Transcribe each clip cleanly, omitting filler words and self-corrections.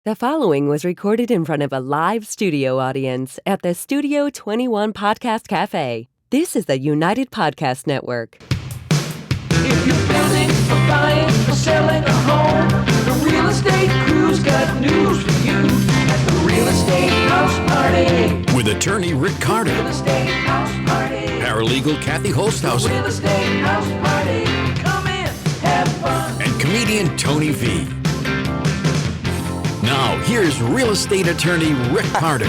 The following was recorded in front of a live studio audience at the Studio 21 Podcast Café. This is the United Podcast Network. If you're building or buying or selling a home, the Real Estate Crew's got news for you at the Real Estate House Party. With attorney Rick Carter, Real Estate House Party. paralegal Kathy Holtshouser, Real Estate House Party. Come in, have fun. and comedian Tony V. Now, here's real estate attorney Rick Carter.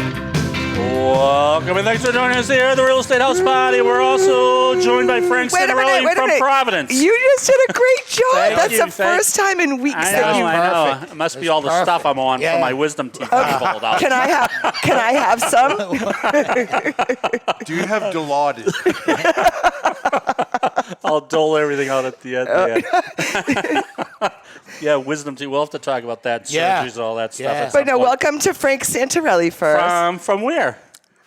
Welcome and thanks for joining us here at the Real Estate House Party. We're also joined by Frank Cinderelli from Providence. You just did a great job. Thank That's you, the first time in weeks I that know, you. I know. It must be all the stuff I'm on from my wisdom teeth that I pulled out. Can I have some? Do you have Dilaudid? I'll dole everything out at the end. Yeah, wisdom teeth. We'll have to talk about that, surgeries and all that stuff. at some But no, point. welcome to Frank Santarelli first. From where?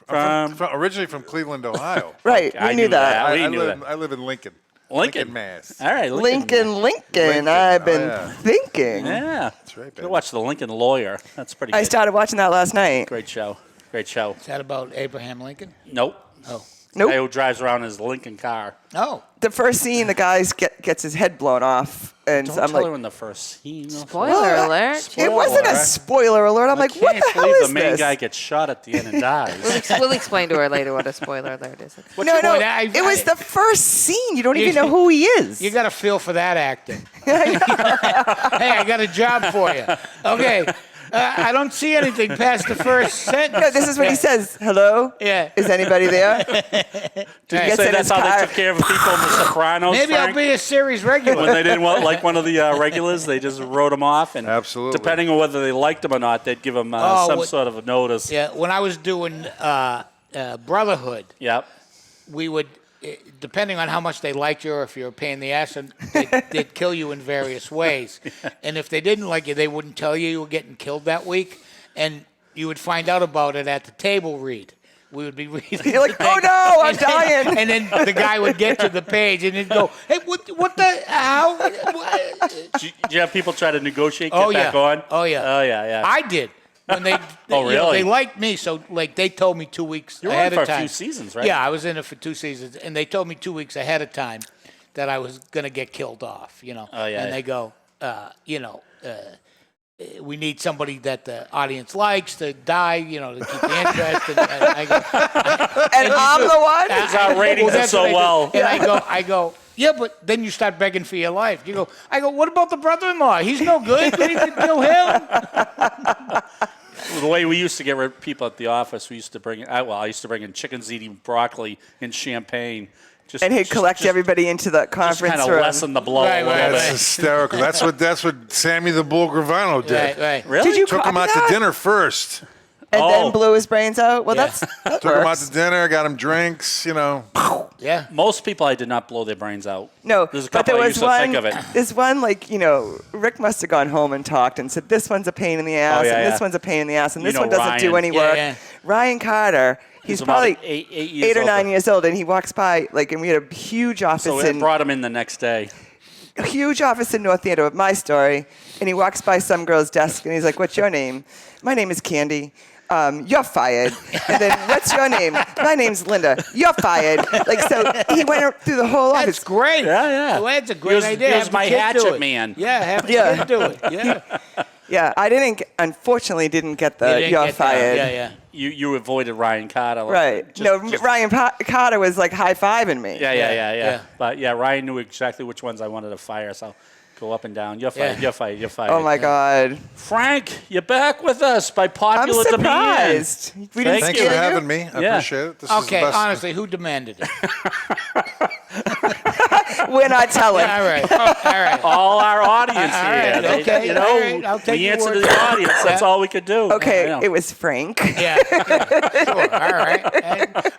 Originally from Cleveland, Ohio. right, I we knew knew that. I live in Lincoln. Lincoln, Mass. All right, Lincoln. I've been thinking. Yeah, That's right, go baby. watch The Lincoln Lawyer. That's pretty good. I started watching that last night. Great show. Great show. Is that about Abraham Lincoln? Nope. Oh. Nope. Guy who drives around in his Lincoln car. Oh. The first scene, the guy gets his head blown off, and Don't I'm tell like, her in the first scene. Spoiler alert. it wasn't a spoiler alert. I'm like, what the hell is the main this? guy gets shot at the end and dies. We'll explain to her later what a spoiler alert is. No, it was the first scene. You don't even know who he is. You got to feel for that acting. Hey, I got a job for you. Okay. I don't see anything past the first sentence. No, this is what he says. Hello? Yeah. Is anybody there? Did you gets say in that's his how car. they took care of people in The Sopranos, Maybe Frank? I'll be a series regular. When they didn't want like one of the regulars, they just wrote him off. And Absolutely. depending on whether they liked him or not, they'd give him sort of a notice. Yeah, when I was doing Brotherhood, Yep. we would, depending on how much they liked you or if you were a pain in the ass, and they'd kill you in various ways. And if they didn't like you, they wouldn't tell you were getting killed that week. And you would find out about it at the table read. We would be reading. You're like, the thing. oh no, I'm dying. And then the guy would get to the page and he'd go, hey, what the, how? Did you have people try to negotiate, Oh, get back yeah. on? Oh, yeah. Oh, yeah. I did. When they, Oh, you know, really? they liked me, so like they told me 2 weeks You were ahead on for of time. a few seasons, right? Yeah, I was in it for 2 seasons, and they told me 2 weeks ahead of time that I was going to get killed off, you know. Oh, yeah. And they go, we need somebody that the audience likes to die, you know, to keep the interest. And I go, And I'm the one? Because our ratings are that's so what I do. well. And I go, yeah, but then you start begging for your life. I go, what about the brother-in-law? He's no good. We need to kill him. The way we used to get rid of people at the office, we used to bring in, I used to bring in chickens eating broccoli and champagne. And he'd collect everybody into the Just conference kind of room. lessen the blow Right, a little right, bit. That's hysterical. That's what Sammy the Bull Gravano did. Right. Really? Did you Took him copy out that? to dinner first. And Oh. then blew his brains out? Well, Yeah. that Took him out works. to dinner, got him drinks, you know. Yeah. Most people, I did not blow their brains out. No, There's a but couple there I was used to one. think of it. There's one Rick must have gone home and talked and said, "This one's a pain in the ass, yeah, and yeah. this one's a pain in the ass, and You this know one doesn't do Ryan. any Yeah, work." yeah. Ryan Carter, he's about probably 8 8 or 9 years old, and he walks by and we had a huge office So I in brought him in the next day. North Andover, my story, and he walks by some girl's desk and he's like, "What's your name?" "My name is Candy." "You're fired." And then, "What's your name?" "My name's Linda." "You're fired." So he went through the whole That's office. great. Yeah. Well, that's a great Here's- idea. here's Have the my kid do hatchet it. man. Yeah, have the Yeah. kid do it. Yeah. Yeah, I unfortunately didn't get You the didn't "you're get that. fired." Yeah. You avoided Ryan Carter. Right. Ryan Carter was like high-fiving me. Yeah. But yeah, Ryan knew exactly which ones I wanted to fire, so go up and down. You're fired, Yeah. you're fired, you're fired. Oh, my God. Frank, you're back with us by I'm popular demand. surprised. We didn't Thanks for scare you? having me. I Yeah. appreciate it. This is the Okay, best. honestly, who demanded it? We're not telling. All right. All our audience All here. right, They- okay, you know, all right, I'll take we your answer word to the for it. audience. That's all we could do. Okay, I know. it was Frank. Yeah, sure. All right.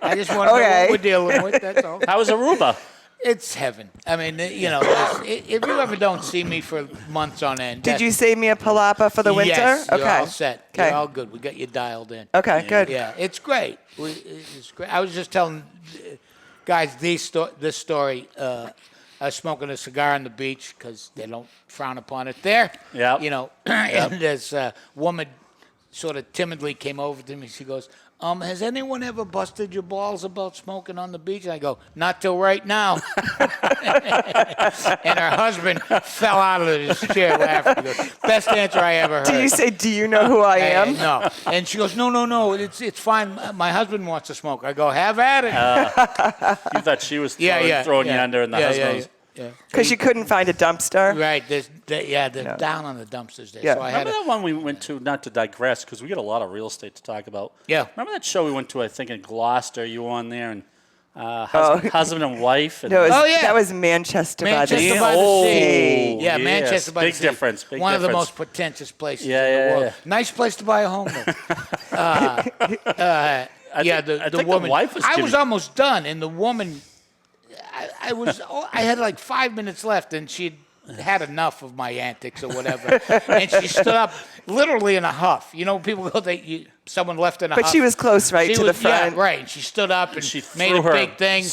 I just want to know Okay. what we're dealing with. That's all. How was Aruba? It's heaven. I mean, you know, if you ever don't see me for months on end. Did you save me a palapa for the winter? Yes, Okay. you're all set. Okay. You're all good. We got you dialed in. Okay, good. Yeah, it's great. It's great. I was just telling guys this story. smoking a cigar on the beach because they don't frown upon it there. Yep. You know, and this woman sort of timidly came over to me. She goes, has anyone ever busted your balls about smoking on the beach? And I go, not till right now. And her husband fell out of his chair laughing. He goes, best answer I ever heard. Do you say, do you know who I am? No. And she goes, no, it's fine. My husband wants to smoke. I go, have at it. You thought she was throwing you under, and the husband was. Yeah. Because you couldn't find a dumpster. Right. They're down on the dumpsters there. Yeah. So I Remember had that one we went to, not to digress, because we got a lot of real estate to talk about. Yeah. Remember that show we went to, I think, in Gloucester? You were on there, and husband and wife? And No, it was, Oh, yeah. that was Manchester by the Manchester Sea. by the Sea. Oh, Yeah, yes. Manchester by Big the Sea. difference, big One of the difference. most pretentious places Yeah, in the yeah, world. yeah. Nice place to buy a home, though. I the think woman. the wife was I giving- was almost done, and the woman. I had like 5 minutes left, and she'd had enough of my antics or whatever, and she stood up literally in a huff. You know, people go, someone left in a huff. But she was close, right, She to the was- front. Yeah, right. And she stood up and she made threw a her big thing.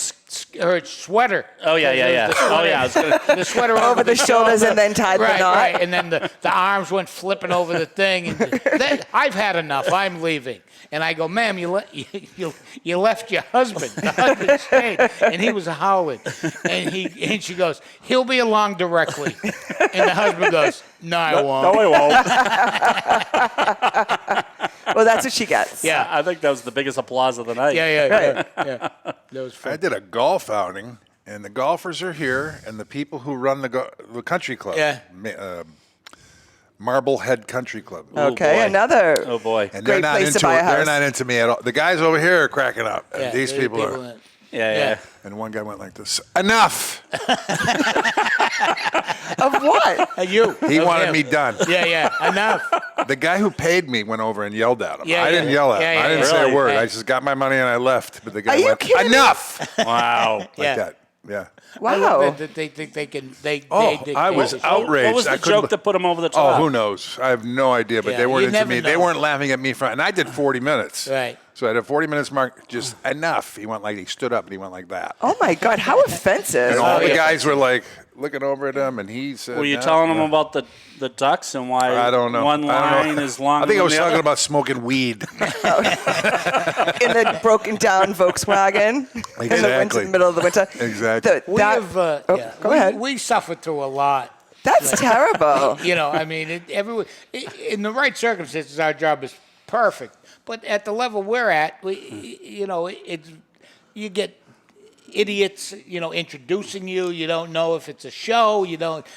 Her sweater. Oh, yeah. Oh, yeah. I was gonna, The sweater Over the shoulders and then tied the right, knot. Right, and then the arms went flipping over the thing. And I've had enough. I'm leaving. And I go, ma'am, you left your husband. The husband stayed, and he was howling. And she goes, he'll be along directly. And the husband goes, no, I won't. no, I won't. Well, that's what she gets. Yeah. I think that was the biggest applause of the night. Yeah. That was I fun. did a golf outing, and the golfers are here, and the people who run the country club. Yeah. Marblehead Country Club. Okay, boy. another. Oh, boy. And Great place to buy a They're house. not into me at all. The guys over here are cracking up. And Yeah, these there people are. that- Yeah. And one guy went like this. Enough! Of what? You. He Of wanted him. me done. Yeah. Enough. The guy who paid me went over and yelled at him. Yeah, I didn't yell at him. I didn't say Really? a word. Yeah. I just got my money and I left. But the guy Are you went, kidding me? enough! Wow. Like Yeah. that. Yeah. I love Wow. it that they think they can. They dictate I was the show. outraged. What was I the couldn't joke that put him over the Oh, top? who knows? I have no idea, but Yeah, they weren't you into never me. They know. weren't laughing at me. And I did 40 minutes. Right. So at a 40 minutes mark, just enough. He went like, he stood up and he went like that. Oh, my God. How offensive. And all the yeah. guys were like looking over at him, and he said, Were you "No, telling him no." about the ducks and why I don't know. one I don't line know. is longer I think I than was the talking other? about smoking weed. In the broken down Volkswagen in the Exactly. middle of the winter. Exactly. We have. Go ahead. We suffered through a lot. That's terrible. You know, I mean, in the right circumstances, our job is perfect. But at the level we're at, you get idiots, introducing you. You don't know if it's a show.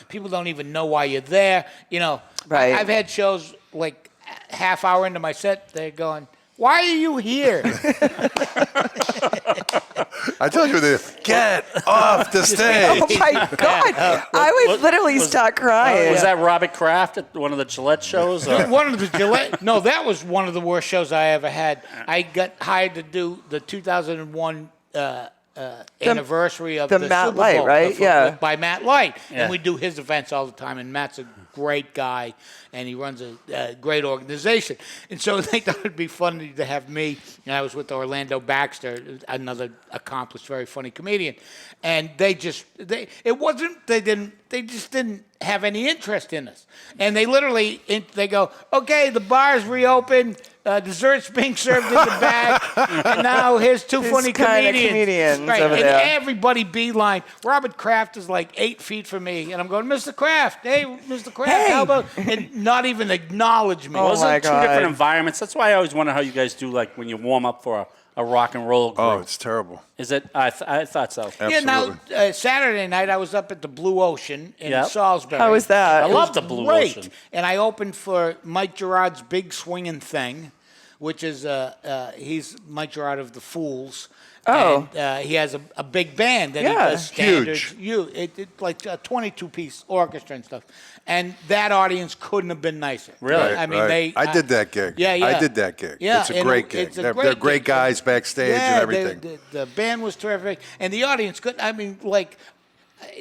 People don't even know why you're there. Right. I've had shows like half hour into my set, they're going, "Why are you here?" I told you to get off the stage. Oh, my God. I would literally start crying. Was that Robert Kraft at one of the Gillette shows? Or? One of the Gillette. No, that was one of the worst shows I ever had. I got hired to do the 2001 anniversary of the the Matt Super Bowl, Light, right? Yeah. by Matt Light, Yeah. and we do his events all the time. And Matt's a great guy, and he runs a great organization. And so they thought it'd be funny to have me. And I was with Orlando Baxter, another accomplished, very funny comedian. And they just didn't have any interest in us. And they literally they go, "Okay, the bar's reopened. Dessert's being served in the back, and now here's two These funny kinda comedians." comedians Right, over and there. everybody beeline. Robert Kraft is like 8 feet from me, and I'm going, "Mr. Kraft, hey, Mr. Kraft, Hey." how about?" And not even acknowledge me. Oh, Wasn't my it two God. different environments? That's why I always wonder how you guys do, like, when you warm up for a rock and roll group. Oh, it's terrible. Is it? I thought so. Yeah, now Absolutely. Saturday night I was up at the Blue Ocean in Yep. Salisbury. How was that? I It love was the Blue great. Ocean. And I opened for Mike Gerard's Big Swinging Thing, which is he's Mike Gerard of the Fools. Oh. And he has a big band that he Yeah. does standards. Huge. It's like a 22-piece orchestra and stuff. And that audience couldn't have been nicer. Really? I mean, Right. I did that gig. Yeah. I did that gig. Yeah, It's a and great gig. it's a They're great great gig. guys backstage and everything. The band was terrific, and the audience could. I mean, like,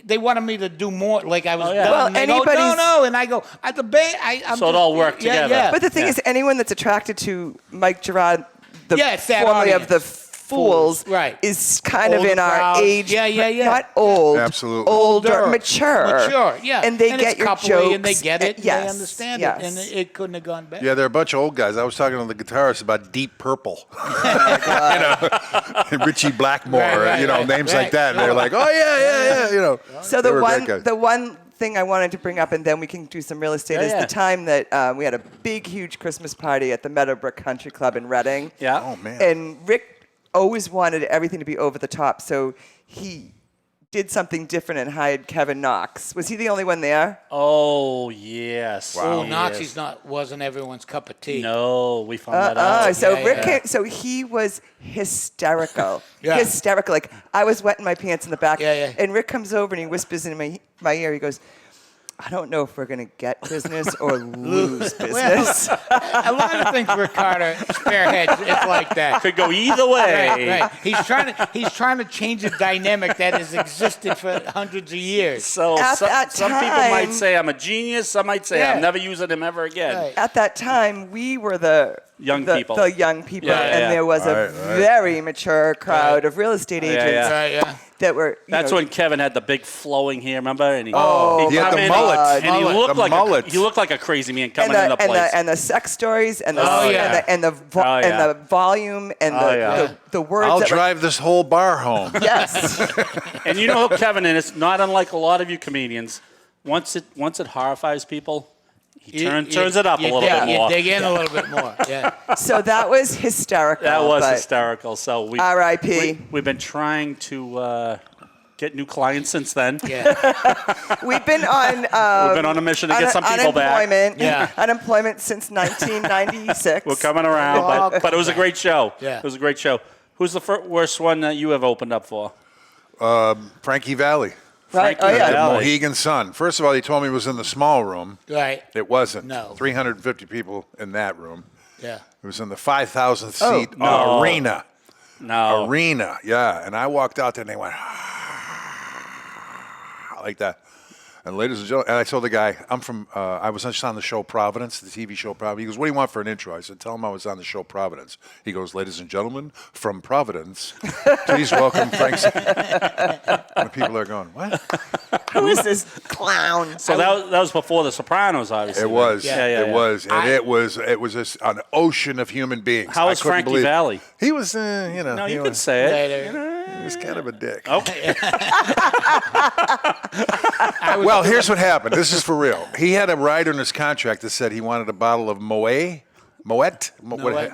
they wanted me to do more. Like I was Oh, yeah. done. Well, and they go, anybody's- no, and I go at the band. I'm So it all worked together. Yeah. But the thing is, anyone that's attracted to Mike Gerard, Yeah, it's that formerly of audience. the fools Right. is kind of Older in our crowd. age. Yeah. Not old. Absolutely. Older, mature. Yeah. And they it's get your coupley, jokes. and they get it. Yes. And they understand yes. it, and it couldn't have gone better. Yeah, they're a bunch of old guys. I was talking to the guitarist about Deep Purple, Richie Blackmore, names like that. And they're like, oh yeah. So they the were great guys. one thing I wanted to bring up, and then we can do some real estate, is the time that we had a big, huge Christmas party at the Meadowbrook Country Club in Reading. Yeah. Oh man. And Rick always wanted everything to be over the top, so he did something different and hired Kevin Knox. Was he the only one there? Oh, yes. Oh, Yes. Knoxie's wasn't everyone's cup of tea. No, we found that out. So Yeah, Rick yeah. came, so he was hysterical. Yeah. Hysterical. Like, I was wetting my pants in the back. Yeah. And Rick comes over and he whispers in my ear. He goes, I don't know if we're going to get business or lose business. A lot of things Rick Carter spearheads is like that. Could go either way. Right. He's trying to change a dynamic that has existed for hundreds of years. So At that some people might time- say I'm a genius. Some might say Yeah. I'm never using him ever again. Right. At that time, we were the Young the, people. The young people. Yeah, and yeah. there was a Right. very mature crowd of real estate Yeah, agents Yeah. that were. That's when Kevin had the big flowing hair, remember? And he He had come the in mullet. and he looked The like mullet. he looked like a crazy man and coming the, into the and, place. the, and the sex stories and the Oh, yeah. and the volume and Oh, yeah. the words. I'll that drive this whole bar home. Yes. And you know who Kevin is? Not unlike a lot of you comedians. Once it horrifies people, he turns it up a little bit more. You dig in a little bit more. Yeah. So that was hysterical. That was but hysterical. So R.I.P. we've been trying to get new clients since then. Yeah. We've been on. We've been on a mission to get some people back. Unemployment. Yeah. Unemployment since 1996. We're coming around, but it was a great show. Yeah. It was a great show. Who's the worst one that you have opened up for? Frankie Valli. Right? Oh, Frankie yeah. Valli. Mohegan Sun. First of all, he told me it was in the small room. Right. It wasn't. No. 350 people in that room. Yeah. It was in the 5,000th seat no. arena. No. Arena, yeah. And I walked out there and they went like that. And ladies and gentlemen, and I told the guy, I was just on the show Providence, the TV show Providence. He goes, what do you want for an intro? I said, tell him I was on the show Providence. He goes, ladies and gentlemen, from Providence, please welcome Frank. And people are going, what? Who is this clown? So that was before The Sopranos, obviously. It was. Yeah. It was. And it was just an ocean of human beings. How I was couldn't Frankie believe- Valli? He was, No, he you could was, say it. Later. he was kind of a dick. Okay. Well, here's what happened. This is for real. He had a rider in his contract that said he wanted a bottle of Moet.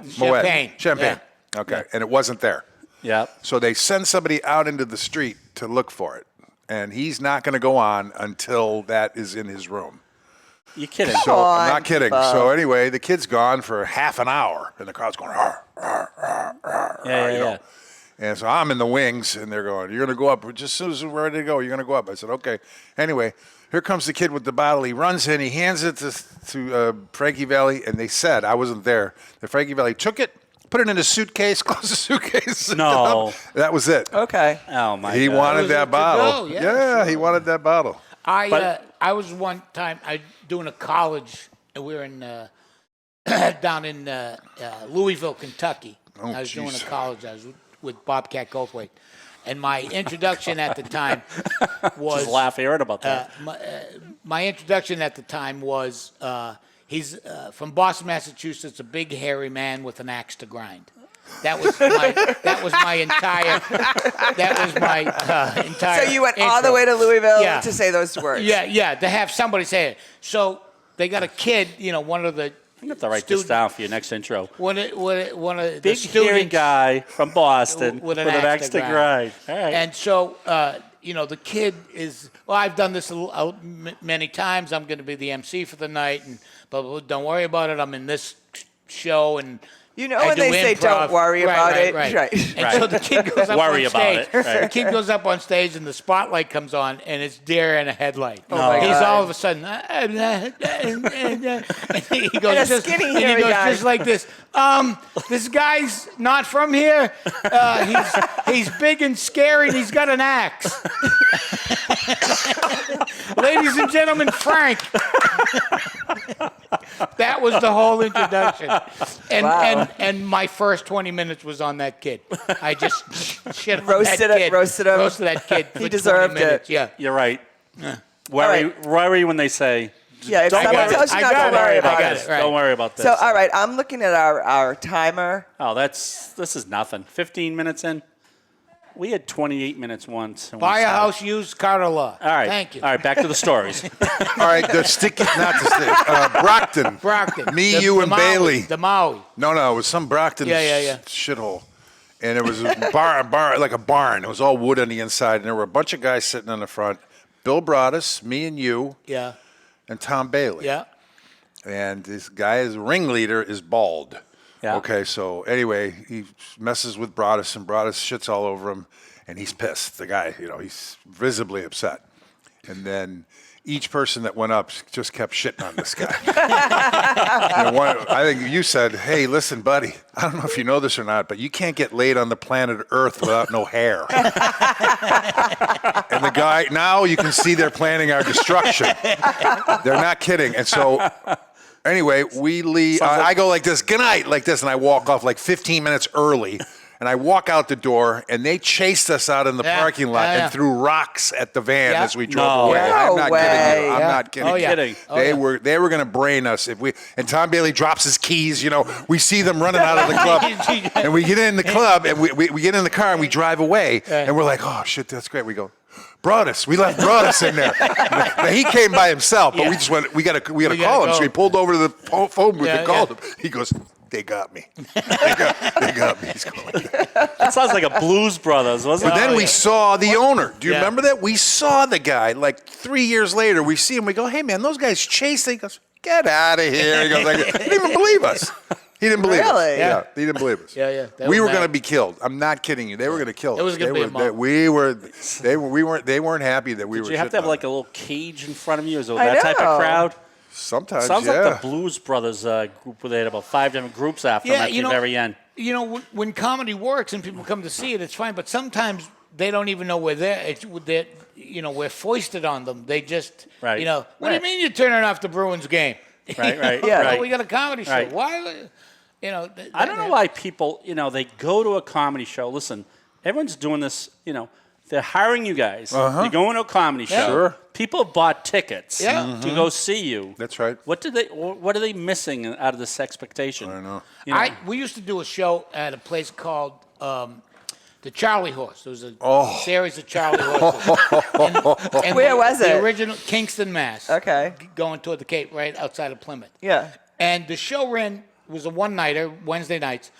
Champagne. Champagne. Okay. And it wasn't there. Yeah. So they send somebody out into the street to look for it. And he's not going to go on until that is in his room. You kidding? So on, I'm not kidding. Bob. So anyway, the kid's gone for half an hour, and the crowd's going, "Arr, arr, arr, arr," you know. Yeah. And so I'm in the wings, and they're going, "You're going to go up. Just as soon as we're ready to go, you're going to go up." I said, "Okay." Anyway, here comes the kid with the bottle. He runs in. He hands it to Frankie Valli, and they said, I wasn't there, that Frankie Valli took it, put it in his suitcase, closed the suitcase. No. That was it. Okay. Oh my He God. wanted was that to bottle. go, yeah, He wanted that bottle. I was one time doing a college, and we were in down in Louisville, Kentucky. Oh, I was doing a jeez. college. I was with Bobcat Goldthwait, and my introduction at the time was Just laugh hearing about that. my introduction at the time was he's from Boston, Massachusetts, a big hairy man with an axe to grind. That was my entire. So you went all the intro. way to Louisville Yeah. to say those words. Yeah, to have somebody say it. So they got a kid, one of the. You have to write this down for your next intro. One of the Big hairy students guy from Boston with with an an axe axe to to grind. All right. And so, the kid is, well, I've done this many times. I'm going to be the MC for the night, and but don't worry about it. I'm in this show, and You know I when do they say improv. don't worry about it? Right. Right. And so the kid goes up Worry on about stage. it, right. The kid goes up on stage, and the spotlight comes on, and it's deer in a headlight. my He's God. all of a sudden, and he goes And a just, skinny, and he hairy goes guy. just like this. This guy's not from here. He's big and scary, and he's got an axe. Ladies and gentlemen, Frank. That was the whole introduction. And my first 20 minutes was on that kid. I just shit on Roasted that it, kid. roasted him. Roasted that kid. He for deserved 20 minutes. it. Yeah. You're right. All Worry when they say, Yeah, if Don't someone worry. tells you I not got to it. worry I about got it. it. Right. don't worry about this. So, all right, I'm looking at our timer. Oh, this is nothing. 15 minutes in. We had 28 minutes once. and we Buy a stopped. house, use Carter Law. All right. Thank you. All right, back to the stories. All right, the sticky, not the sticky, Brockton. Brockton. Me, The- you, the and Maui, Bailey. The Maui. No, it was some Brockton Yeah. shithole. And it was a bar, like a barn. It was all wood on the inside. And there were a bunch of guys sitting on the front. Bill brought us, me and you, Yeah. and Tom Bailey. Yeah. And this guy's ringleader is bald. Yeah. Okay, so anyway, he messes with Broadus, and Broadus shits all over him, and he's pissed. The guy, he's visibly upset. And then each person that went up just kept shitting on this guy. I think you said, hey, listen, buddy, I don't know if you know this or not, but you can't get laid on the planet Earth without no hair. And the guy, now you can see they're planning our destruction. They're not kidding. And so... Anyway, we leave. I go like this, good night, like this, and I walk off like 15 minutes early. And I walk out the door, and they chased us out in the parking lot and threw rocks at the van as we drove No. away. I'm No not way. kidding you. I'm Yeah. not kidding. Oh, yeah. Kidding. They were going to brain us if we. And Tom Bailey drops his keys. We see them running out of the club, and we get in the club, and we get in the car, and we drive away, and we're like, oh shit, that's great. We go. Broadus, we left Broadus in there. Now, he came by himself, but we just went. We got to call him. go. So we pulled over to the phone booth and called Yeah. him. He goes, "They got me. They got me." He's going. That sounds like a Blues Brothers, wasn't But it? then we saw the owner. Do you Yeah. remember that? We saw the guy like 3 years later. We see him. We go, "Hey man, those guys chased." He goes, "Get out of here." He goes, like, he didn't even believe us. He didn't believe us. Really? Yeah, he didn't believe us. Yeah. They We were mad. going to be killed. I'm not kidding you. They were going to kill us. It was gonna They be a were- mob. They weren't happy that we were. Did you have to shitting have on like a them. little cage in front of you? Is it I that type know. of crowd? Sometimes, Sounds yeah. like the Blues Brothers group where they had about 5 different groups after them at the very end. When comedy works and people come to see it, it's fine. But sometimes they don't even know we're there. We're foisted on them. They just, what do you Right. mean you're turning off the Bruins game? Right. Yeah. Right. Oh, we got a comedy show. Right. Why? I don't know why people, they go to a comedy show. Listen, everyone's doing this, they're hiring you guys. You're going to a comedy show. Sure. People bought tickets Yeah. to go see you. That's right. What are they missing out of this expectation? I don't know. We used to do a show at a place called the Charlie Horse. There was a series of Charlie Horses. and Where was the it? original Kingston, Mass. Okay. Going toward the Cape, right outside of Plymouth. Yeah. And the show was a one-nighter, Wednesday nights.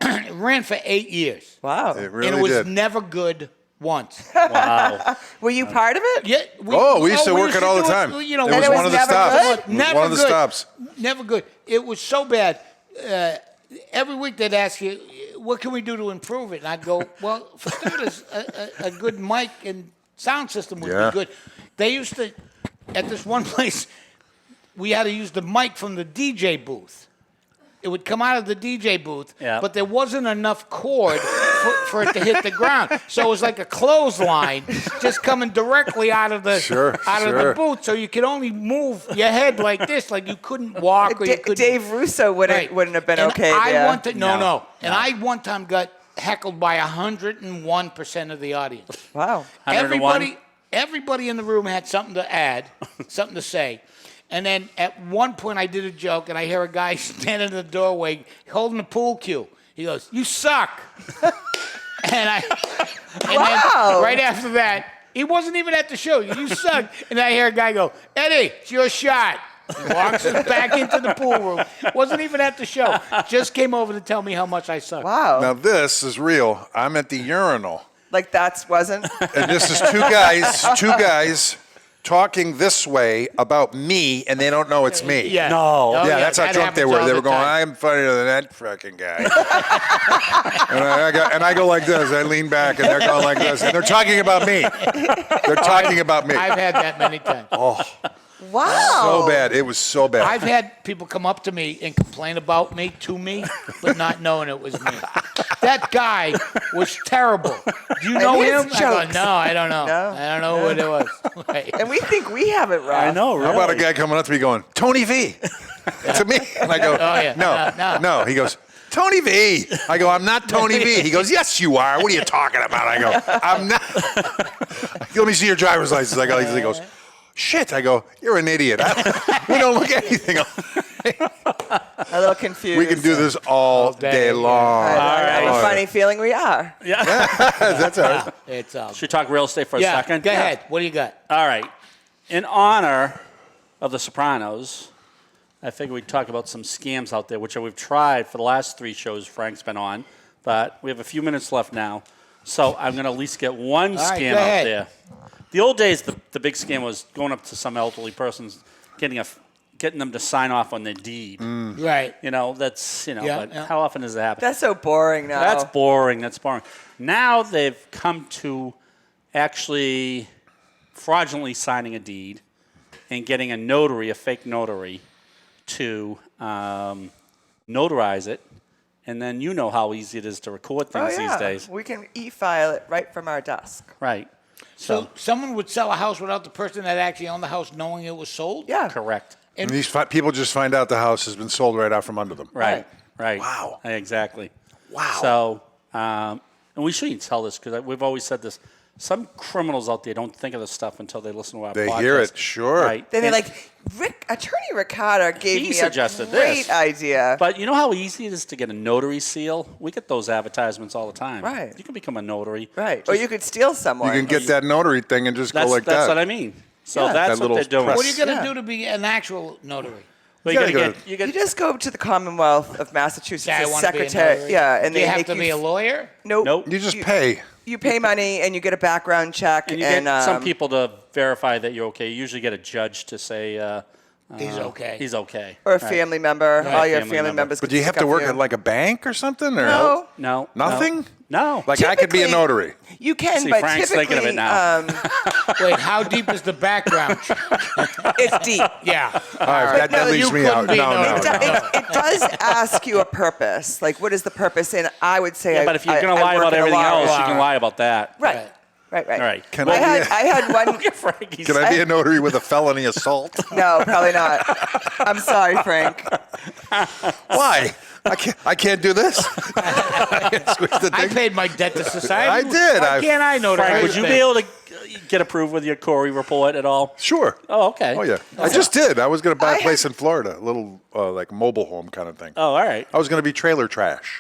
It ran for 8 years. Wow. It really and it was did. never good once. Wow. Were you part of it? Yeah, We used to work it all the do time. it, It And was it one was of the never stops. good? It was Never one of the good. stops. Never good. It was so bad. Every week they'd ask you, what can we do to improve it? And I'd go, well, for starters, a good mic and sound system would Yeah. be good. They used to, at this one place, we had to use the mic from the DJ booth. It would come out of the DJ booth, Yeah. but there wasn't enough cord for it to hit the ground. So it was like a clothesline just coming directly out of the of the booth. So you could only move your head like this, like you couldn't walk or you couldn't. Dave Russo wouldn't have been And okay I there. No. And I one time got heckled by 101% of the audience. Wow. 101? Everybody in the room had something to add, something to say. And then at one point I did a joke, and I hear a guy standing in the doorway holding a pool cue. He goes, "You suck." and then right after that, he wasn't even at the show. "You suck." And I hear a guy go, "Eddie, it's your shot." He walks us back into the pool room. Wasn't even at the show. Just came over to tell me how much I suck. Wow. Now this is real. I'm at the urinal, Like wasn't. and this is two guys talking this way about me, and they don't know it's me. Yeah. No. Oh, Yeah, that's how that drunk they happens were. all They the were going, time. "I'm funnier than that fucking guy." and I go like this. I lean back, and they're going like this, and they're talking about me. They're talking about me. I've had that many times. Wow. So bad. It was so bad. I've had people come up to me and complain about me to me, but not knowing it was me. That guy was terrible. Do you know his him? I go, jokes. no, I don't know. No? I don't know what it was. Right. And we think we have it right. I know, really. How about a guy coming up to me going, Tony V? To me. And I go, yeah. no. He goes, Tony V. I go, I'm not Tony V. He goes, yes, you are. What are you talking about? I go, I'm not. Let me see your driver's license. I go, he goes, shit. I go, you're an idiot. We don't look at anything else. A little confused. We can do this all day long. I have a right. funny feeling we are. Yeah. That's all right. It's Should we talk real estate for a yeah. second? Go ahead. What do you got? All right. In honor of The Sopranos, I figured we'd talk about some scams out there, which we've tried for the last 3 shows Frank's been on, but we have a few minutes left now. So I'm going to at least get one scam go out ahead. there. The old days, the big scam was going up to some elderly person's, getting them to sign off on their deed. Right. You know, that's, Yeah, but yeah. how often does that happen? That's so boring now. That's boring. Now they've come to actually fraudulently signing a deed and getting a fake notary, to notarize it. And then you know how easy it is to record things these days. We can e-file it right from our desk. Right. So someone would sell a house without the person that actually owned the house knowing it was sold? Yeah. Correct. And these people just find out the house has been sold right out from under them. Right. Wow. Exactly. Wow. So, and we shouldn't tell this because we've always said this. Some criminals out there don't think of this stuff until they listen to our podcast. They hear it, sure. Right. Then they're And- like, Attorney Ricardo gave He me suggested a great this. idea. But you know how easy it is to get a notary seal? We get those advertisements all the time. Right. You can become a notary. Right. Or you could steal someone. You can get that notary thing and just go like That's that. what I mean. So Yeah. that's That what little they're doing. press. What are you going to Yeah. do to be an actual notary? Well, You gotta You just go to the Commonwealth of Massachusetts Yeah, I as wanna be a secretary. notary. Yeah, and Do they you have make to be a lawyer? Nope. You just pay. You pay money and you get a background check. And you get some people to verify that you're okay. You usually get a judge to say He's okay. he's okay. or a Right. family member. All your family family member. members. But can do you have stick to up work for at you. like a bank or something? Or No. No. Nothing? No. Like I could be a Typically- notary. You can, See, but Frank's typically thinking of it now. Wait, how deep is the background check? It's deep. Yeah. All right, that no, leaves you me couldn't out. be No, notary. no. It does ask you a purpose. Like, what is the purpose? And I would say, Yeah, but if you're going to lie about everything else, you can lie about that. Right. Right. All right. Can I I be had one. Frankie's Can I be a notary with a felony assault? No, probably not. I'm sorry, Frank. Why? I can't do this. I can't squish the I thing. paid my debt to society. I did. Why can't I notarize Frank, would you things? be able to get approved with your Corey report at all? Sure. Oh, okay. Oh, yeah. I just did. I was going to buy I a place in Florida, a little like mobile home kind of thing. Oh, all right. I was going to be trailer trash.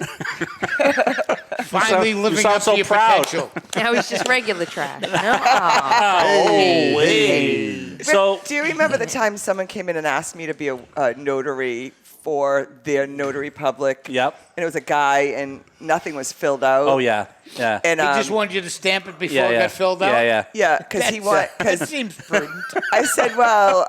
Finally You living sound up so to your proud. potential. Now he's just regular trash. No? Oh, wait. So, Do you remember the time someone came in and asked me to be a notary for their notary public? Yep. And it was a guy, and nothing was filled out. oh, yeah. Yeah. And He just wanted you to stamp it before yeah, it yeah. got filled out? Yeah, yeah. yeah, because he wanted. That Because seems prudent. I said, well,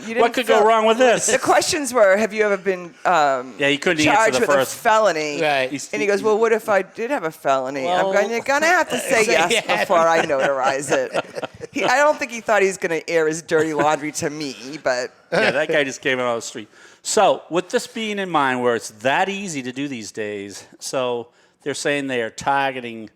you didn't. What could go wrong with this? The questions were, have you ever been Yeah, you couldn't answer charged the with first. a felony? Right. And he goes, well, what if I did have a felony? Well- You're gonna have to say yes yes. before I notarize it. I don't think he thought he was gonna air his dirty laundry to me, but Yeah, that guy just came in on the street. So, with this being in mind, where it's that easy to do these days, so they're saying they are targeting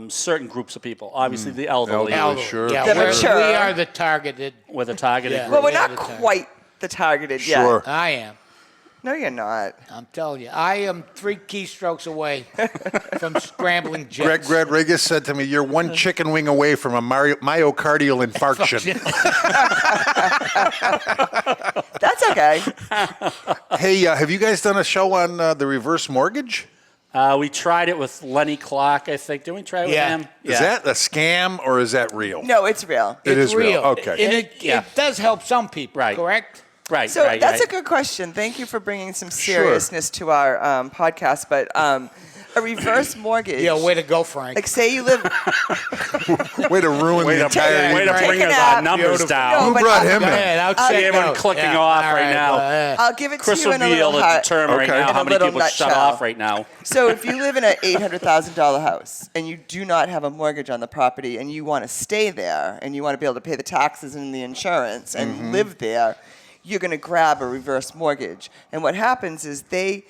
certain groups of people. Obviously, the elderly Elderly. Sure. Yeah, The we're- mature. we are the targeted. with a targeted Yeah. group. well, we're Yeah, not the target. quite the targeted yet. Sure. I am. No, you're not. I'm telling you. I am 3 keystrokes away from scrambling jets. Greg Rodriguez said to me, "You're one chicken wing away from a myocardial infarction." That's okay. Hey, have you guys done a show on the reverse mortgage? We tried it with Lenny Clark, I think. Didn't we try it Yeah. with him? Is that a scam or is that real? No, it's real. It is real. Okay. And it does help some people, Right. correct? Right, So right, that's right. a good question. Thank you for bringing some seriousness to our podcast. But a reverse mortgage. Yeah, way to go, Frank. Like, say you live. Way to ruin the entire. Way to Take bring it our out. numbers No, down. Who but brought I'll- him Go in? ahead, I'll I'll check give it him out. clicking Yeah. off All right now. well, I'll give it Chris to you will in a be little able to hut. determine right Okay. now In how a many little people shut nutshell. off right now. So if you live in an $800,000 house and you do not have a mortgage on the property and you want to stay there and you want to be able to pay the taxes and the insurance and live there, you're going to grab a reverse mortgage. And what happens is they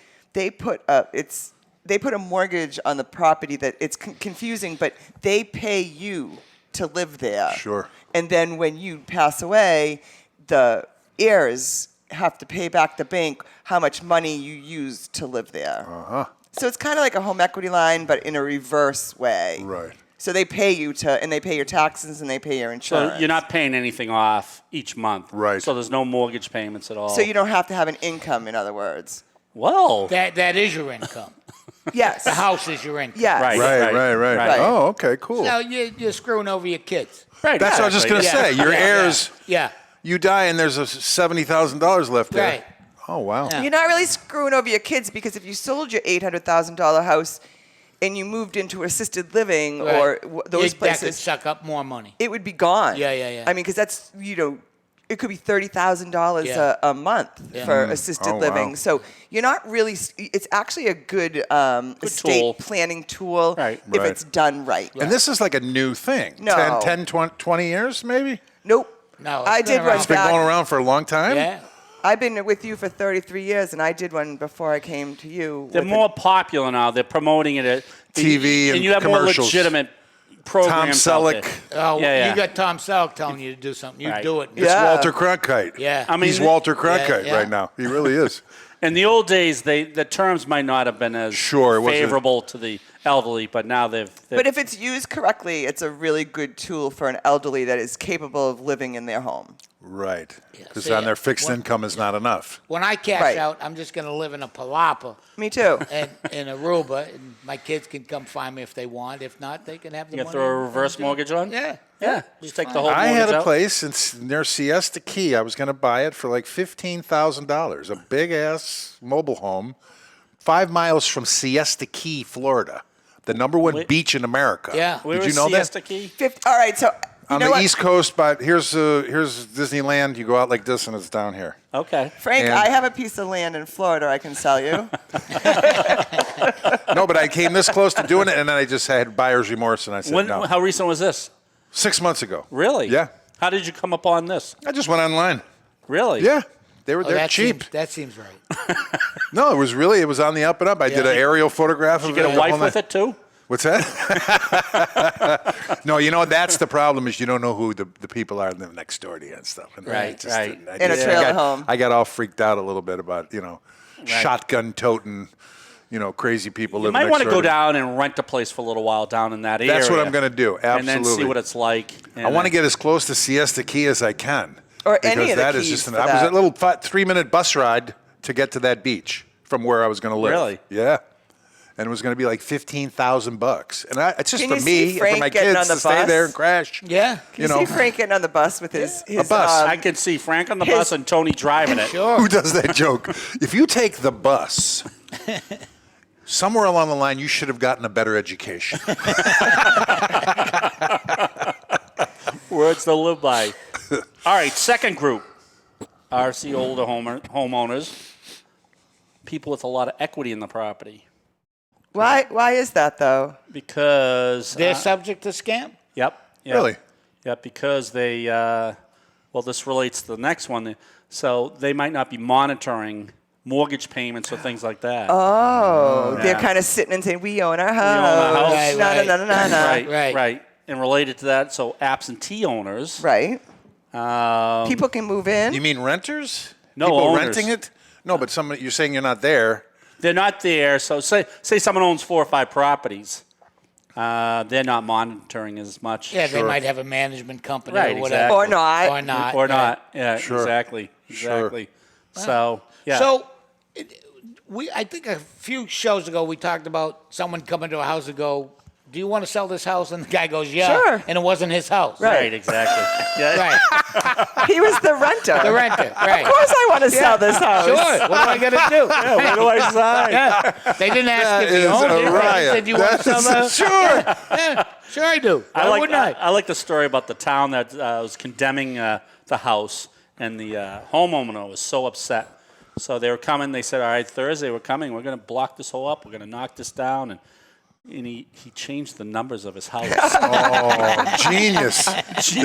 put a mortgage on the property that it's confusing, but they pay you to live there. Sure. And then when you pass away, the heirs have to pay back the bank how much money you used to live there. Uh-huh. So it's kind of like a home equity line, but in a reverse way. Right. So they pay you and they pay your taxes and they pay your So insurance. you're not paying anything off each month. Right. So there's no mortgage payments at all. So you don't have to have an income, in other words. Well, that is your income. Yes. The house is your income. Yes. Right. Right. Oh, okay, cool. So you're screwing over your kids. right. That's what I was just going to say. Your heirs, Yeah. you die and there's a $70,000 left there. Right. Oh, wow. Yeah. You're not really screwing over your kids because if you sold your $800,000 house and you moved into assisted living or those That could places, suck up more money. it would be gone. Yeah. I mean, because that's, it could be $30,000 Yeah. a month for assisted Oh, living. wow. So you're not really. It's actually a good estate tool. planning tool Right. if Right. it's done right. And this is like a new thing. No. 10, 20 years, maybe? Nope. No, it's I been did around. one It's been back. going around for a long time? Yeah. I've been with you for 33 years, and I did one before I came to you. They're with more popular now. They're promoting it at TV and you have commercials. more legitimate Tom programs. out Selleck. there. Oh, Yeah. you got Tom Selleck telling you to do something. You Right. do it. It's Yeah. Walter Cronkite. Yeah. I mean, He's Walter Cronkite yeah. right now. He really is. In the old days, the terms might not have been as Sure, it wasn't- favorable to the elderly, but now they've But if it's used correctly, it's a really good tool for an elderly that is capable of living in their home. Right. Because see, on their fixed when- income is not enough. When I cash Right. out, I'm just going to live in a palapa Me too. and in Aruba, and my kids can come find me if they want. If not, they can have the you money. throw a reverse mortgage on. Yeah. Yeah, just take the whole I mortgage had a out. place near Siesta Key. I was going to buy it for like $15,000. A big-ass mobile home 5 miles from Siesta Key, Florida. The number one Wait. beach in America. Yeah. Where Did was you know Siesta that? Key? All right, so you On know the what? East Coast, but here's Disneyland. You go out like this, and it's down here. Okay. Frank, And- I have a piece of land in Florida I can sell you. No, but I came this close to doing it, and then I just had buyer's remorse, and I said no. How recent was this? 6 months ago. Really? Yeah. How did you come up on this? I just went online. Really? Yeah. They're Oh, they're that cheap. That seems right. No, it was on the up and up. I did an aerial photograph of Did you get it. a the wife whole with night. it too? What's that? No, that's the problem is you don't know who the people are next door to you and stuff. And Right, right. In a trailer home. I got all freaked out a little bit about, shotgun toting, crazy people You living might next want to door go down and rent a place for a little while down in that area. That's what I'm going to do. Absolutely. And then see what it's like. I want to get as close to Siesta Key as I can. Or because any of the that is keys just for I was that. a little 3-minute bus ride to get to that beach from where I was going to live. Really? Yeah. And it was going to be like $15,000, and it's just Can for you see me and Frank for my getting kids on the to stay bus? there and crash. Yeah. Can you see Frank getting on the bus with his bus. I can see Frank on the bus and Tony driving it. Sure. Who does that joke? If you take the bus, somewhere along the line, you should have gotten a better education. Words to live by. All right, second group. RC older homeowners. People with a lot of equity in the property. Why is that though? Because They're subject to scam? Yep. Really? Yep, because they this relates to the next one. So they might not be monitoring mortgage payments or things like that. Oh, they're Yeah. kind of sitting and saying, "We own our own house." our house. Right, No, right. no, no, no, no. Right, Right. right. And related to that, so absentee owners. Right. People can move in. You mean renters? No, People owners. renting it? No, but you're saying you're not there. They're not there. So say someone owns 4 or 5 properties. They're not monitoring as much. Yeah, they might have a management company Right, or whatever. exactly. Or not. Or not. Or right. not. Yeah, Sure. exactly. Sure. Exactly. So, yeah. So, I think a few shows ago we talked about someone coming to a house and go do you want to sell this house? And the guy goes, yeah. Sure. And it wasn't his house. Right, exactly. Yeah. Right. He was the renter. The renter, right. Of course I want to sell this house. Sure. What do I got to do? Yeah, what do I sign? Yeah. They didn't ask if you is owned a it. They riot. said, you want to sell the Sure. Yeah, sure I do. Why wouldn't I? I like the story about the town that was condemning the house, and the homeowner was so upset. So they were coming. They said, all right, Thursday we're coming. We're going to block this whole up. We're going to knock this down. And he changed the numbers of his house. Oh, genius. That's He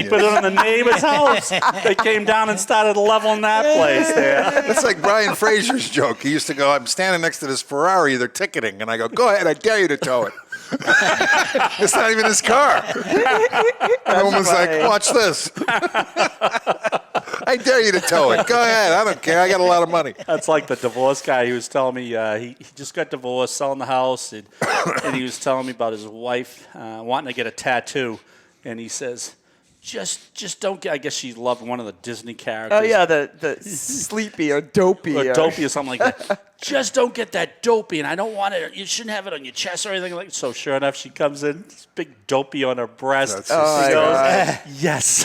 genius. put it on the neighbor's house. They came down and started leveling that place there. That's like Brian Fraser's joke. He used to go, I'm standing next to this Ferrari, they're ticketing. And I go, go ahead, I dare you to tow it. It's not even his car. And the woman's like, watch this. I dare you to tow it. Go ahead. I don't care. I got a lot of money. That's like the divorce guy. He was telling me he just got divorced, selling the house, and he was telling me about his wife wanting to get a tattoo, and he says, just don't get. I guess she loved one of the Disney characters. Oh yeah, the sleepy or dopey or dopey or something like that. Just don't get that dopey, and I don't want it. You shouldn't have it on your chest or anything like that. So sure enough, she comes in, this big dopey on her breast. That's She my goes, God. yes.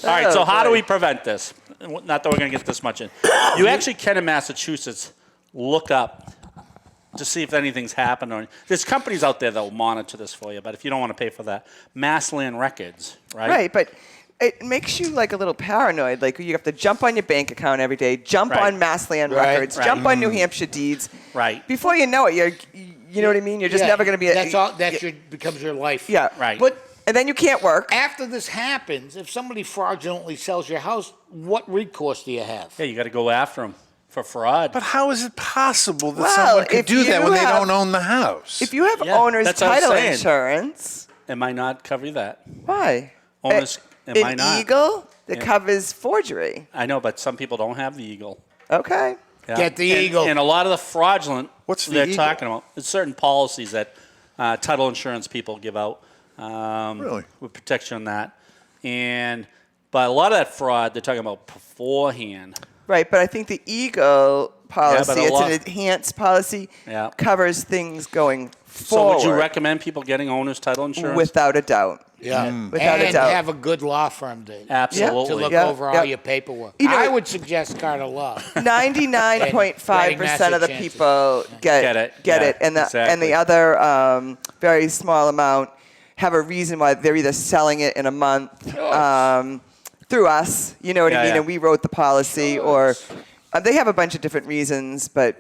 All right, so how do we prevent this? Not that we're going to get this much in. You actually can in Massachusetts look up to see if anything's happened. Or there's companies out there that will monitor this for you, but if you don't want to pay for that, Mass Land Records, right? Right, but it makes you like a little paranoid. Like you have to jump on your bank account every day, jump Right. on Mass Land Right. Records, Right. jump on New Hampshire deeds. Right. Before you know it, you know what I mean? You're just Yeah, never going to be. That's all. Becomes your life. Yeah. Right. But And then you can't work. after this happens, if somebody fraudulently sells your house, what recourse do you have? Yeah, you got to go after them for fraud. But how is it possible that Well, someone could if do that you when they have- don't own the house? If you have Yeah, owner's that's what I'm title saying. insurance, Am I not cover that? why? Owner's, am I An not? Eagle that Yeah. covers forgery. I know, but some people don't have the Eagle. Okay. Yeah. Get the And- Eagle. And a lot of the fraudulent What's the they're Eagle? talking about, there's certain policies that title insurance people give out. Really? With protection on that. But a lot of that fraud, they're talking about beforehand. Right, but I think the Eagle policy, but a it's lot- an enhanced policy, Yeah. covers things going So forward. would you recommend people getting owner's title insurance? Without a doubt. Yeah. Without a And doubt. have a good law firm to Absolutely. look Yeah, over yeah. all your paperwork. You know- I would suggest Carter Law. 99.5% of the Chances. people get it, get yeah, it, and the exactly. other very small amount have a reason why they're either selling it in a month through us. You know what I Yeah, mean? yeah. And we wrote the policy, or they have a bunch of different reasons, but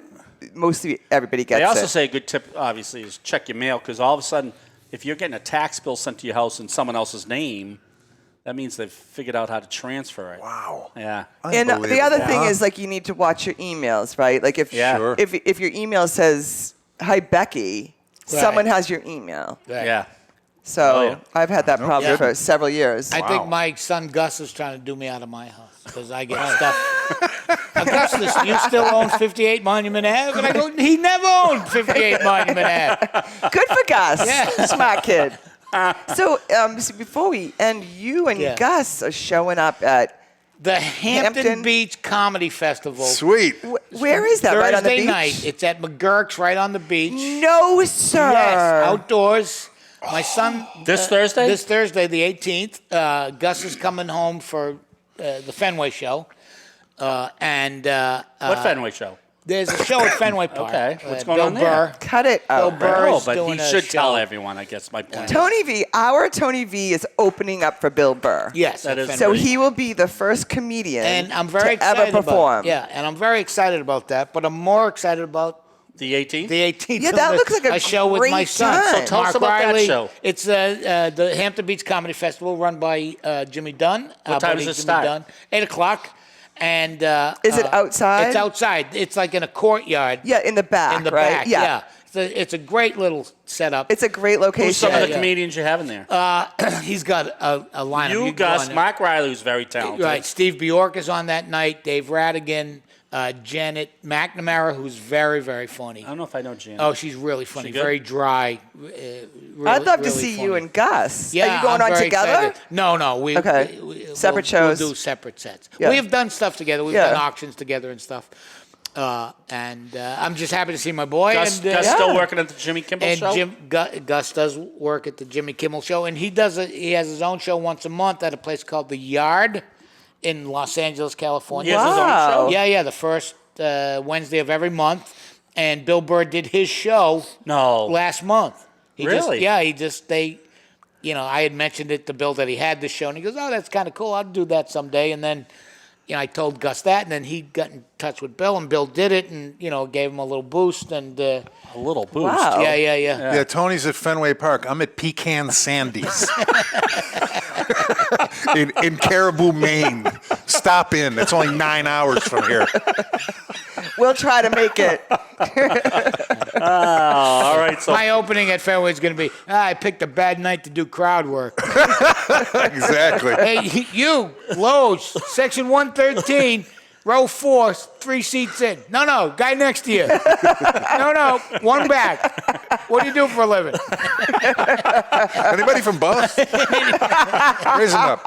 mostly everybody gets They also it. say a good tip, obviously, is check your mail, because all of a sudden, if you're getting a tax bill sent to your house in someone else's name, that means they've figured out how to transfer it. Wow. Yeah. And the other thing Unbelievable. is, like, you need to watch your emails, right? Like, if Yeah. Sure. if your email says, "Hi, Becky," Right. someone has your email. Right. Yeah. So Oh, yeah. I've had that problem Yeah. for several years. I think my son Gus is trying to do me out of my house because I get stuff. Augustus, you still own 58 Monument Ave? And I go, he never owned 58 Monument Ave. Good for Gus. Yeah. Smart kid. So before we end, you and Yeah. Gus are showing up at The Hampton Hampton. Beach Comedy Festival. Sweet. where is that? Thursday Right on the beach? night. It's at McGurk's right on the beach. No, sir. Yes, outdoors. My son. This Thursday? This Thursday, the 18th. Gus is coming home for the Fenway show. What Fenway show? There's a show at Fenway Park. Okay, what's going Bill on there? Burr. Cut it Bill out. Burr Oh, is but doing he a should show. tell everyone, I guess, my point. Tony V, our Tony V is opening up for Bill Burr. Yes, That at is- Fenway. So he will be the first comedian And I'm very to excited ever perform. about. Yeah, and I'm very excited about that. But I'm more excited about The 18th? the 18th. Yeah, that looks like a show with my great son. time. So tell us Mark about that Riley. show. It's the Hampton Beach Comedy Festival run by Jimmy Dunn. What time does it start? 8 o'clock. And Is it outside? It's outside. It's like in a courtyard. Yeah, in the back, In the right? back. Yeah. It's a great little setup. It's a great location. Who's some of the yeah. comedians you have in there? He's got a lineup. you, can go Gus, on Mark Riley, who's very talented. Right. Steve Bjork is on that night. Dave Radigan, Janet McNamara, who's very, very funny. I don't know if I know Janet. Oh, she's really funny. She good? Very dry. I'd love to really see funny. you and Gus. Yeah, Are you going I'm on very together? excited. No. We Okay. Separate shows. We'll do separate sets. Yeah. We have done stuff together. We've Yeah. done auctions together and stuff. And I'm just happy to see my boy. Gus, and, Gus still working at the Jimmy Kimmel and show? Gus does work at the Jimmy Kimmel show, and he has his own show once a month at a place called The Yard in Los Angeles, California. He has his own show? Yeah, the first Wednesday of every month. And Bill Burr did his show last month. Really? I had mentioned it to Bill that he had this show, and he goes, "Oh, that's kind of cool. I'll do that someday." And then, I told Gus that, and then he got in touch with Bill, and Bill did it, and gave him a little boost, and a little boost. Wow. Yeah. Yeah, Tony's at Fenway Park. I'm at Pecan Sandy's in Caribou, Maine. Stop in. It's only 9 hours from here. We'll try to make it. All right. So My opening at Fenway is going to be, I picked a bad night to do crowd work. Exactly. Hey, you, Lowe's, section 113, row 4, 3 seats in. No, guy next to you. No, one back. What do you do for a living? Anybody from Boston? Raise them up.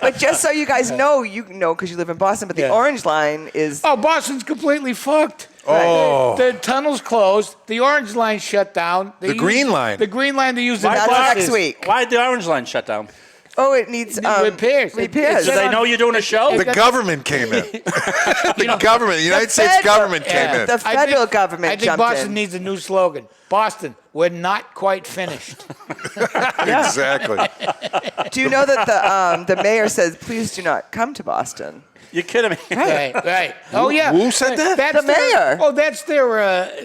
But just so you guys know, because you live in Boston, but the Orange Line is... Oh, Boston's completely fucked. Oh. The tunnel's closed. The Orange Line shut down. The Green Line. The Green Line they use in That's buses. next week. why did the Orange Line shut down? Oh, it needs repairs. Repairs. Do they know you're doing a show? The government came in. The United States government came in. The federal government I think jumped Boston in. needs a new slogan. Boston, we're not quite finished. Exactly. Do you know that the mayor says, please do not come to Boston? You're kidding me. Right. Oh, yeah. Who said that? That's The mayor. That's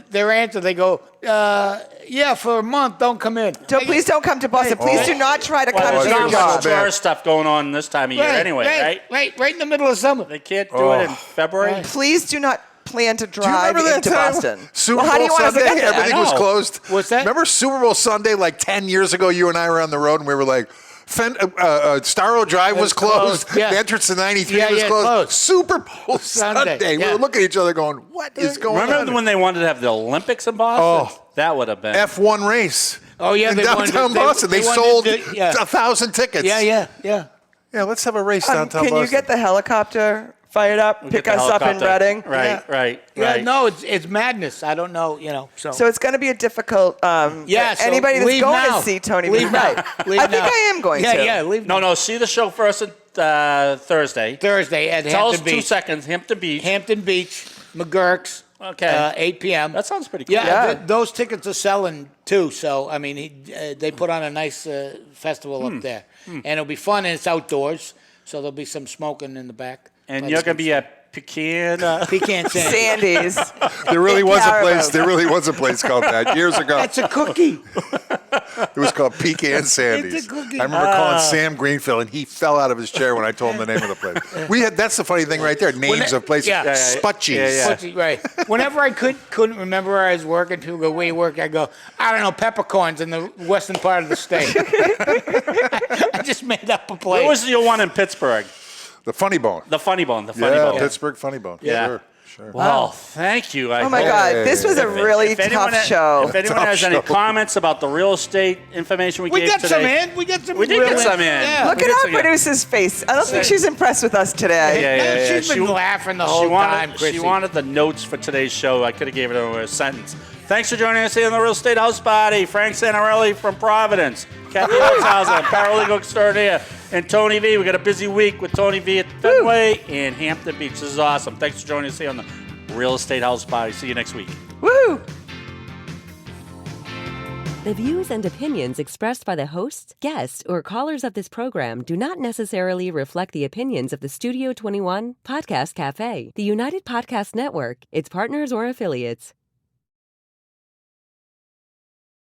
their answer. They go, for a month, don't come in. Please don't come to Boston. Please do not try to come There's to not your much job. tourist stuff going on this time of year anyway, right? Right in the middle of summer. They can't do it in February. Please do not plan to Do you drive remember that into time? Boston. Super How do Bowl you want to Sunday, forget that? everything I was know. closed. What's that? Remember Super Bowl Sunday like 10 years ago? You and I were on the road and we were like, Starro Drive was closed. Yeah. The entrance to 93 Yeah, was yeah, closed. closed. Super Bowl Sunday, Sunday. We yeah. were looking at each other going, what is going on? Remember when they wanted to have the Olympics in Boston? Oh. That would have been. F1 race. Oh, yeah. In They wanted downtown to- Boston. They wanted sold to- yeah. 1,000 tickets. Yeah. Yeah, let's have a race downtown Can Boston. you get the helicopter fired up, Get pick the us up in helicopter. Reading? Right. Yeah, no, it's madness. I don't know, so. So it's going to be a difficult. So anybody that's leave going now. to see Tony, Leave now. right? Leave I think now. I am going to. Yeah, leave now. No, see the show first on Thursday. Thursday at Tell us Hampton 2 Beach. seconds. Hampton Beach. Hampton Beach, McGurk's. Okay. 8 p.m. That sounds pretty cool. Yeah, those tickets are selling too. So I mean, they put on a nice festival up there, and it'll be fun. And it's outdoors, so there'll be some smoking in the back. And But you're it's going to be at Pecan. Pecan Sandy. Sandy's. There really in was a Caribou. place. There really was a place called that years ago. That's a cookie. It was called Pecan Sandy's. It's a cookie. I remember calling Sam Greenfield, and he fell out of his chair when I told him the name of the place. That's the funny thing right there. Names of places. Yeah. Sputchies. Yeah. Right. Whenever I couldn't remember where I was working, people go, "Where you work?" I go, "I don't know, peppercorns in the western part of the state." I just made up a place. What was your one in Pittsburgh? The Funny Bone. The Funny Bone. The Funny Yeah, Bone. Pittsburgh Funny Bone. Yeah. Sure. Well, thank you. Oh my God, this was a really tough show. If anyone has any comments about the real estate information we We gave got today, some in. We got some. We did real get some in. Yeah. Look at our producer's face. I don't think she's impressed with us today. Yeah. She's been laughing the whole time, Chrissy. She wanted the notes for today's show. I could have gave it over a sentence. Thanks for joining us here on the Real Estate House Party. Frank Santarelli from Providence, Kathy Holtshouser, paralegal extraordinaire, and Tony V. We got a busy week with Tony V at Fenway and Hampton Beach. This is awesome. Thanks for joining us here on the Real Estate House Party. See you next week. Woo! The views and opinions expressed by the hosts, guests, or callers of this program do not necessarily reflect the opinions of the Studio 21 Podcast Café, the United Podcast Network, its partners, or affiliates.